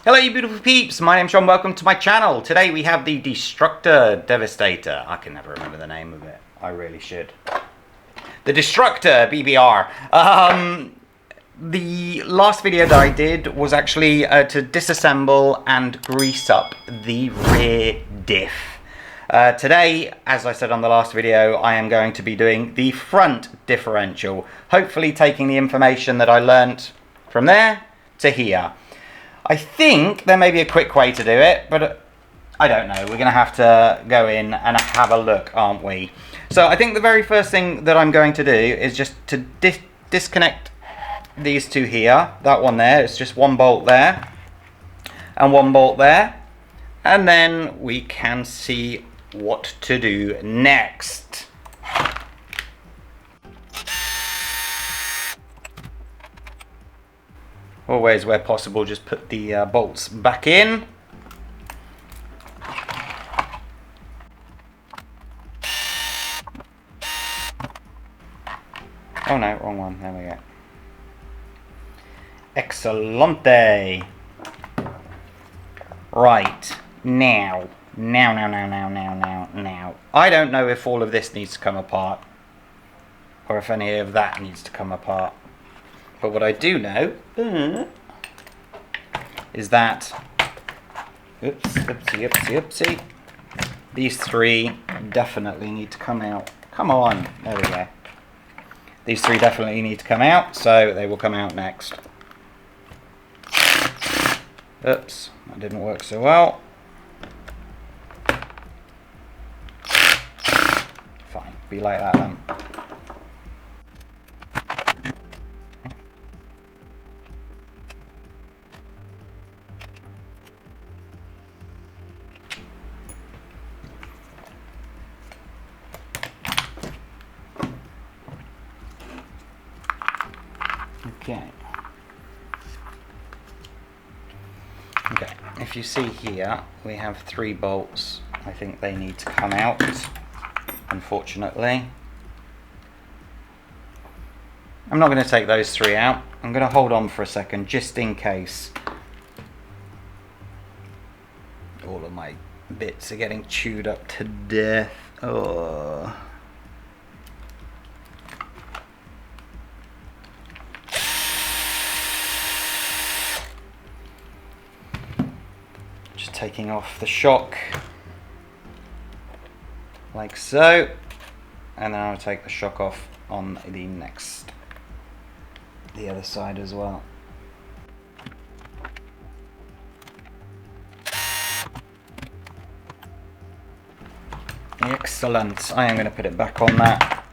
Hello you beautiful peeps, my name's Sean, welcome to my channel. Today we have the Destructor Devastator. I can never remember the name of it, I really should. The Destructor BBR. The last video that I did was actually to disassemble and grease up the rear diff. Today, as I said on the last video, I am going to be doing the front differential, hopefully taking the information that I learnt from there to here. I think there may be a quick way to do it, but I don't know. We're going to have to go in and have a look, aren't we? So I think the very first thing that I'm going to do is just to disconnect these two here. That one there, it's just one bolt there and one bolt there. And then we can see what to do next. Always, where possible, just put the bolts back in. Oh no, wrong one. There we go. Excellente. Right, now. I don't know if all of this needs to come apart, or if any of that needs to come apart. But what I do know is that, oopsie, these three definitely need to come out. Come on, there we go. These three definitely need to come out, so they will come out next. Oops, that didn't work so well. Fine, be like that then. Okay, if you see here, we have three bolts. I think they need to come out, unfortunately. I'm not going to take those three out. I'm going to hold on for a second, just in case. All of my bits are getting chewed up to death. Oh. Taking off the shock like so, and then I'll take the shock off on the other side as well. Excellent. I am going to put it back on that.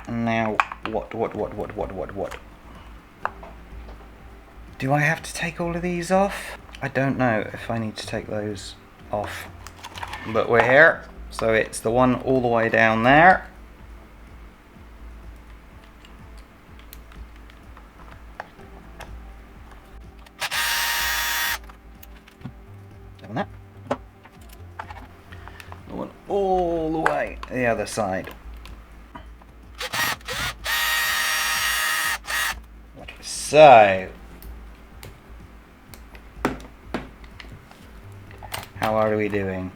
Now what? Do I have to take all of these off? I don't know if I need to take those off, but we're here, so it's the one all the way down there. Down that. The one all the way to the other side. So, how are we doing?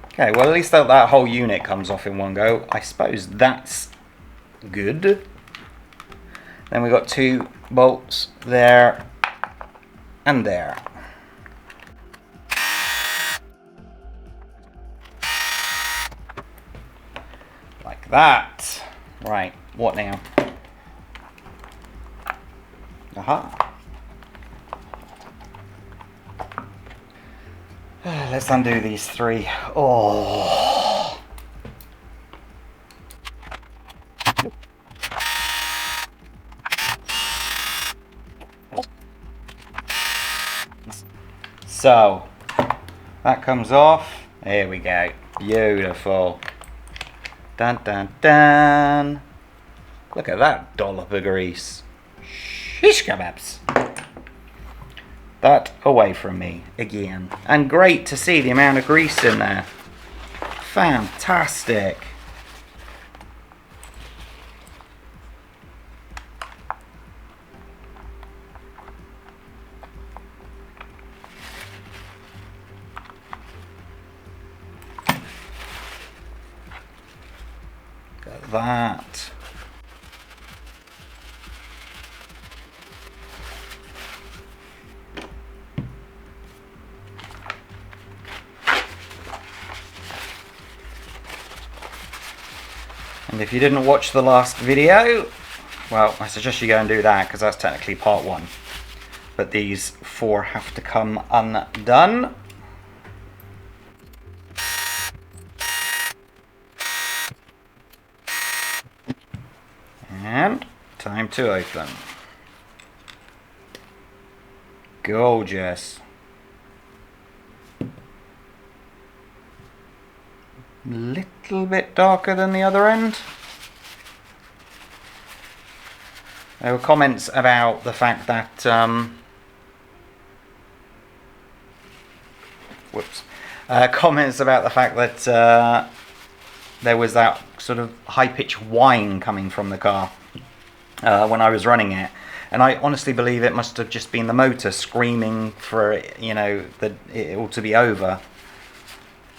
Okay, well at least that whole unit comes off in one go. I suppose that's good. Then we've got two bolts there and there. Like that. Right, what now? Aha. Let's undo these three. Oh. So, that comes off. There we go. Beautiful. Dun dun dun. Look at that dollop of grease. Shish kebabs. That away from me again. And great to see the amount of grease in there. Fantastic. that. And if you didn't watch the last video, well, I suggest you go and do that, because that's technically part 1. But these 4 have to come undone. And time to open. Gorgeous. Little bit darker than the other end. There were comments about the fact that comments about the fact that there was that sort of high-pitched whine coming from the car when I was running it, and I honestly believe it must have just been the motor screaming for it, you know, that it ought to be over.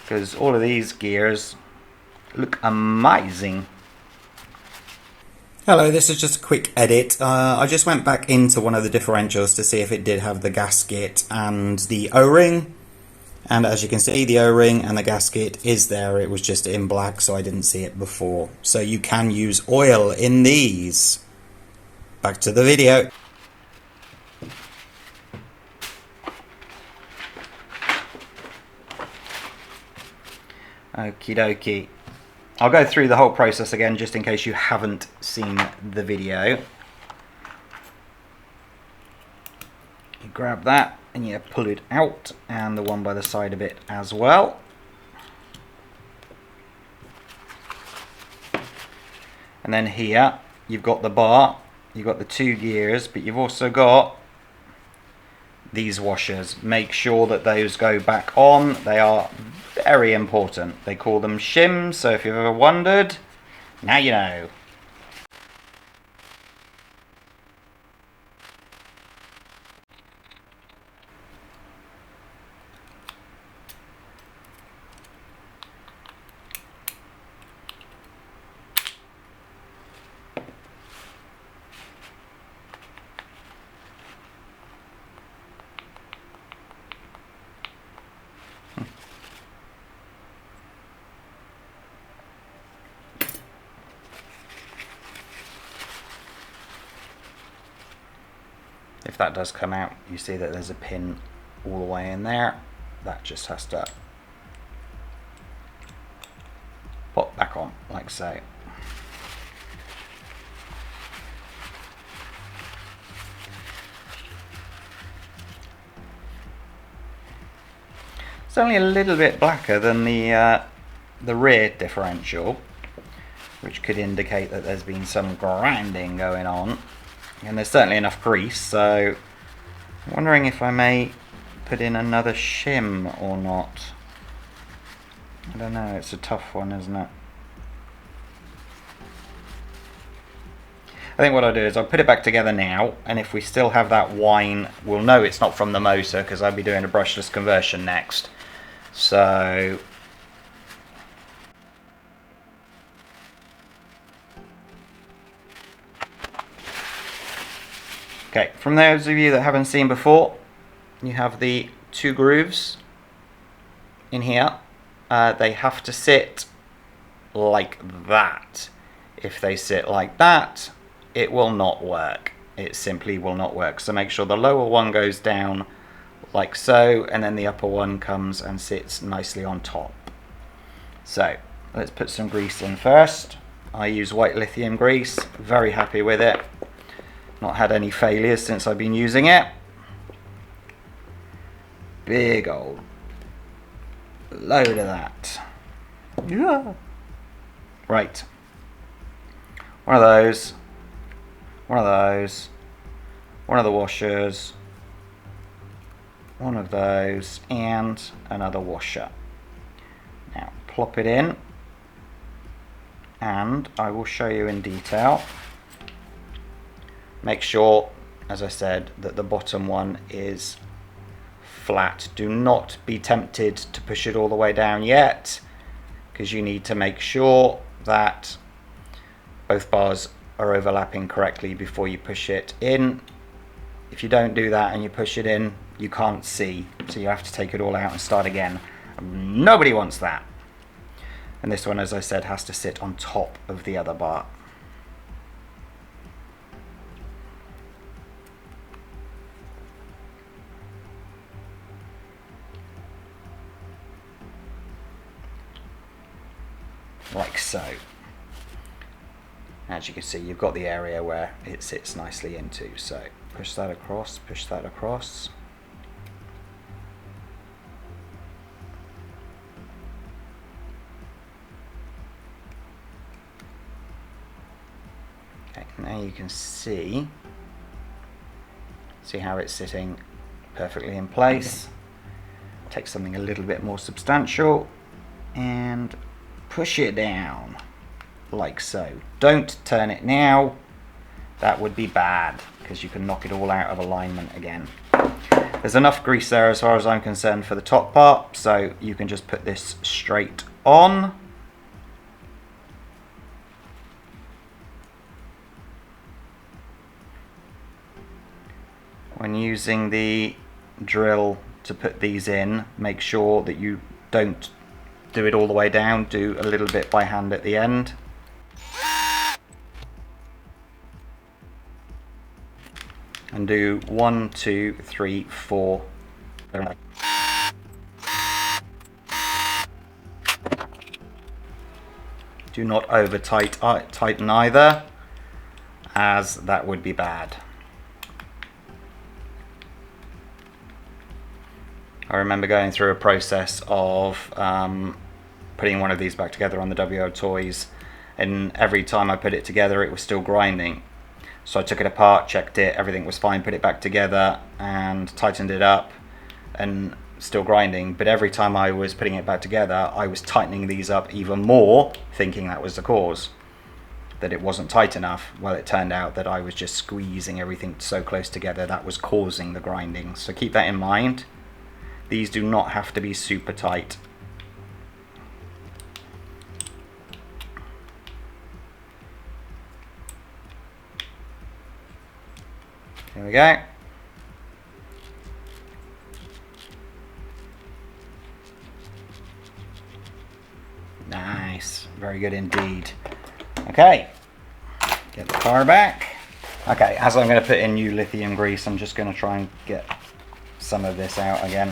Because all of these gears look amazing. Hello, this is just a quick edit. I just went back into one of the differentials to see if it did have the gasket and the O-ring. And as you can see, the O-ring and the gasket is there. It was just in black, so I didn't see it before. So you can use oil in these. Back to the video. Okie dokie. I'll go through the whole process again just in case you haven't seen the video. You grab that and you pull it out, and the one by the side of it as well. And then here you've got the bar, you've got the 2 gears, but you've also got these washers. Make sure that those go back on. They are very important. They call them shims, so if you've ever wondered, now you know. If that does come out, you see that there's a pin all the way in there. That just has to pop back on, like so. It's only a little bit blacker than the rear differential, which could indicate that there's been some grinding going on. And there's certainly enough grease, so I'm wondering if I may put in another shim or not. I don't know, it's a tough one, isn't it? I think what I'll do is I'll put it back together now, and if we still have that whine, we'll know it's not from the motor, because I'll be doing a brushless conversion next. So okay, from those of you that haven't seen before, you have the 2 grooves in here. They have to sit like that. If they sit like that, it will not work. It simply will not work. So make sure the lower one goes down like so, and then the upper one comes and sits nicely on top. So let's put some grease in first. I use white lithium grease, very happy with it. Not had any failures since I've been using it. Big old load of that. Yeah. Right. One of those. One of those. One of the washers. One of those. And another washer. Now plop it in. And I will show you in detail. Make sure, as I said, that the bottom one is flat. Do not be tempted to push it all the way down yet, because you need to make sure that both bars are overlapping correctly before you push it in. If you don't do that and you push it in, you can't see, so you have to take it all out and start again. Nobody wants that. And this one, as I said, has to sit on top of the other bar. Like so. As you can see, you've got the area where it sits nicely into, so push that across, push that across. Okay, now you can see how it's sitting perfectly in place. Take something a little bit more substantial and push it down like so. Don't turn it now, that would be bad because you can knock it all out of alignment again. There's enough grease there as far as I'm concerned for the top part, so you can just put this straight on. When using the drill to put these in, make sure that you don't do it all the way down, do a little bit by hand at the end. And do 1, 2, 3, 4. Do not over tighten either, as that would be bad. I remember going through a process of putting one of these back together on the WO toys, and every time I put it together it was still grinding. So I took it apart, checked it, everything was fine, put it back together and tightened it up, and still grinding. But every time I was putting it back together, I was tightening these up even more, thinking that was the cause, that it wasn't tight enough. Well, it turned out that I was just squeezing everything so close together that was causing the grinding. So keep that in mind. These do not have to be super tight. Here we go. Nice, very good indeed. Okay, get the car back. Okay, as I'm going to put in new lithium grease, I'm just going to try and get some of this out again.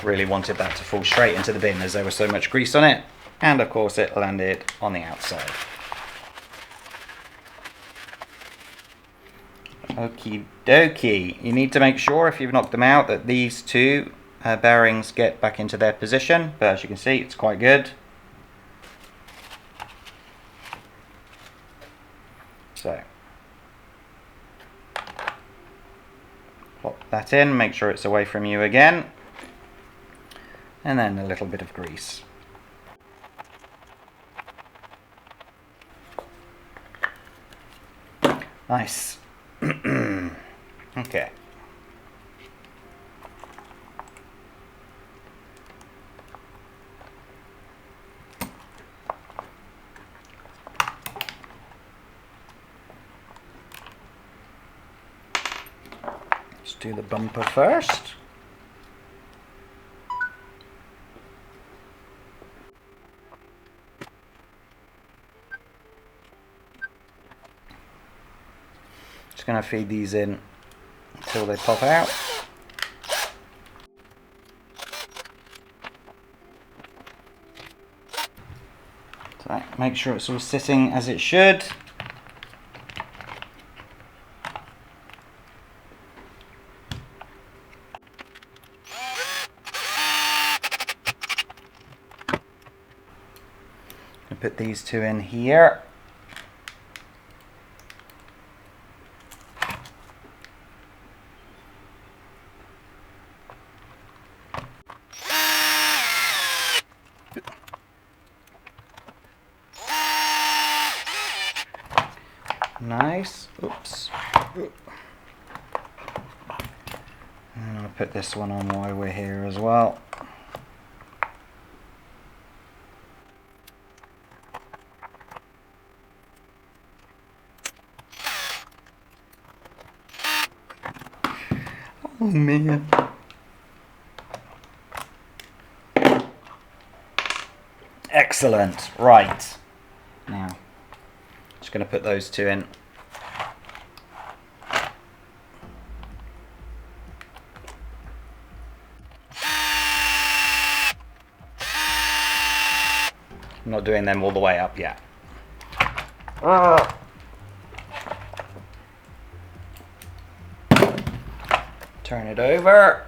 Really wanted that to fall straight into the bin as there was so much grease on it, and of course it landed on the outside. Okie dokie. You need to make sure, if you've knocked them out, that these two bearings get back into their position, but as you can see it's quite good. So plop that in, make sure it's away from you again, and then a little bit of grease. Nice. Okay. Let's do the bumper first. Just going to feed these in until they pop out. So make sure it's all sitting as it should. I'll put these two in here. Nice. Oops. And I'll put this one on while we're here as well. Oh man. Excellent. Right. Now, just going to put those two in. I'm not doing them all the way up yet. Turn it over.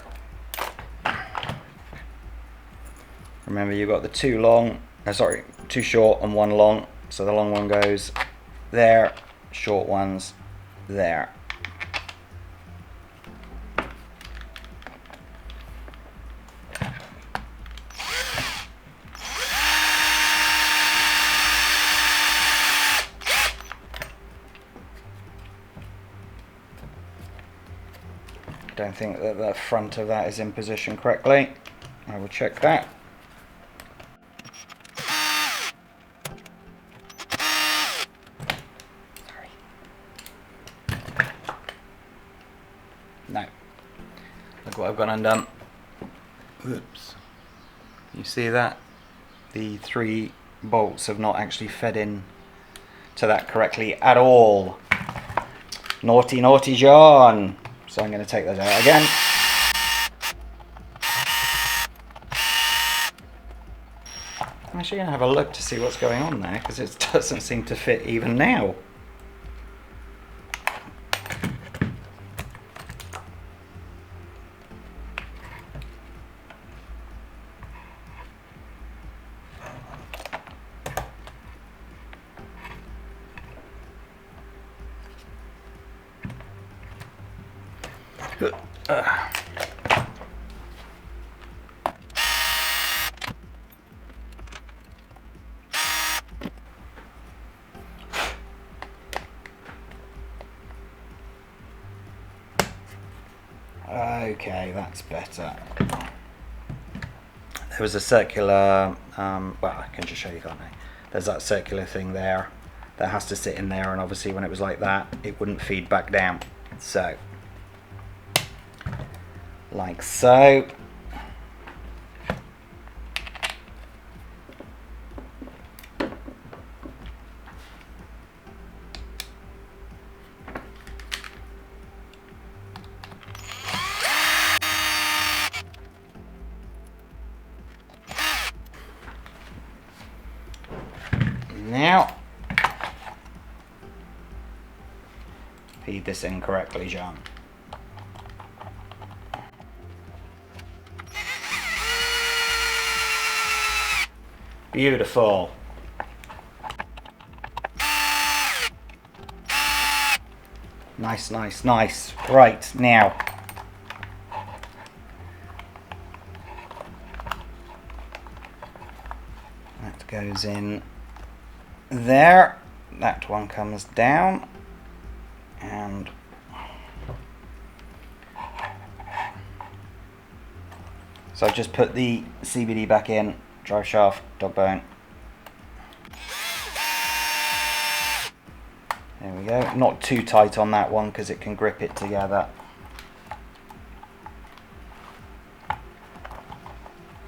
Remember, you've got the two short and one long. So the long one goes there, short ones there. I don't think that the front of that is in position correctly. I will check that. Sorry. No. Look what I've got undone. Oops. You see that? The 3 bolts have not actually fed in to that correctly at all. Naughty, naughty John. So I'm going to take those out again. I'm actually going to have a look to see what's going on there, because it doesn't seem to fit even now. Okay, that's better. There was a circular, well, I can just show you, can't I? There's that circular thing there that has to sit in there, and obviously when it was like that, it wouldn't feed back down. So, like so. Now, feed this in correctly, John. Beautiful. Nice, nice, nice. Right, now. That goes in there. That one comes down. And so I've just put the CBD back in, drive shaft, dog bone. There we go. Not too tight on that one because it can grip it together.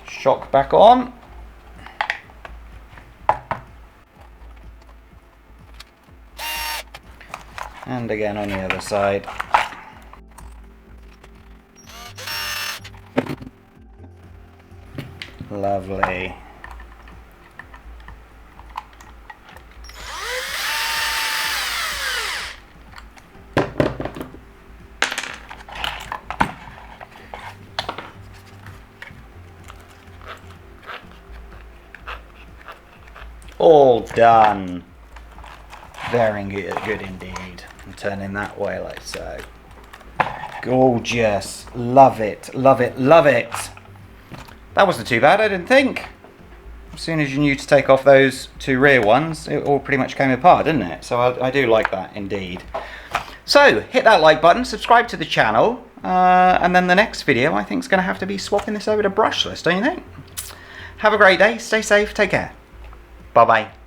Shock back on. And again on the other side. Lovely. All done. Very good indeed. And turning that way like so. Gorgeous. Love it, love it, love it. That wasn't too bad, I didn't think. As soon as you knew to take off those 2 rear ones, it all pretty much came apart, didn't it? So I do like that indeed. So hit that like button, subscribe to the channel, and then the next video I think is going to have to be swapping this over to brushless, don't you think? Have a great day, stay safe, take care. Bye bye.